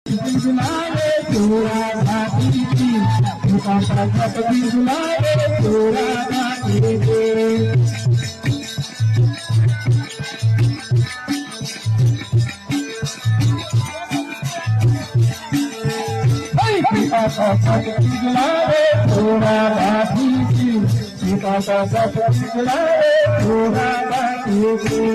बुलावे चोरा भाभी की मुका प्रगति बुलावे चोरा भाभी के प्रगति बुलावे चोरा भाभी की मुका प्रगति बुलावे चोरा भाभी के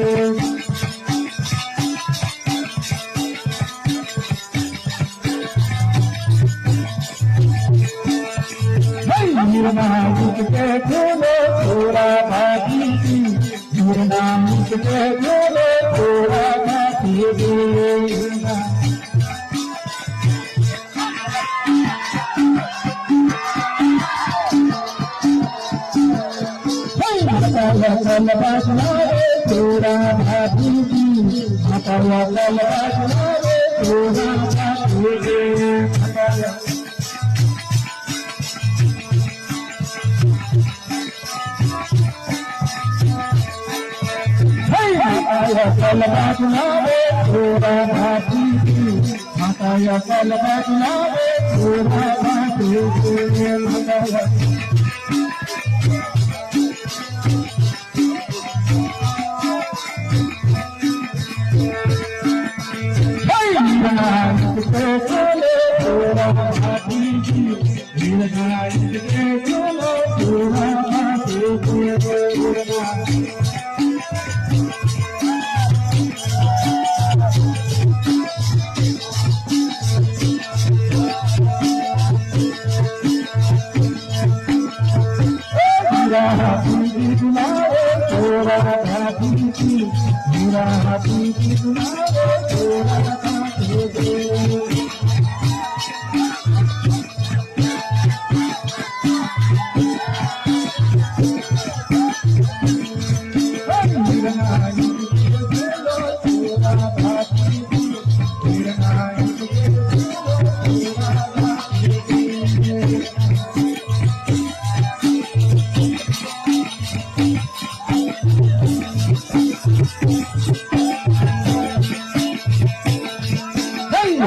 नामुक के बोलो थोड़ा भाभी की नामुक के बोलो थोड़ा भाभी थोड़ा भाभी की थोड़ा भाभी कलमा सुनावे थोड़ा भाभी की माता या कलमा सुनावे थोड़ा भाभी की थोड़ा भाभी की थोड़ा भाभी हाथी बुलावे थोड़ा भाभी की मेरा हाथी बुलावे थोड़ा भाभी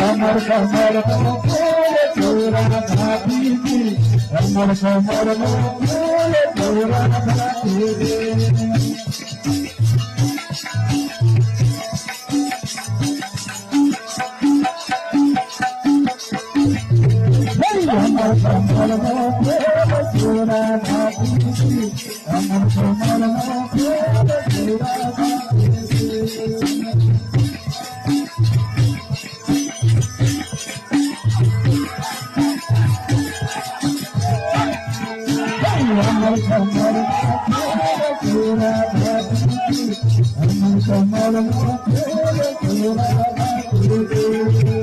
अमर कमर थोड़ा भाभी की अमर कमर थोड़ा भाभी अमर कमर थोड़ा भाभी की अमर कमर थोड़ा भाभी अमर कमर थोड़ा भाभी की अमर कमर थोड़ा भाभी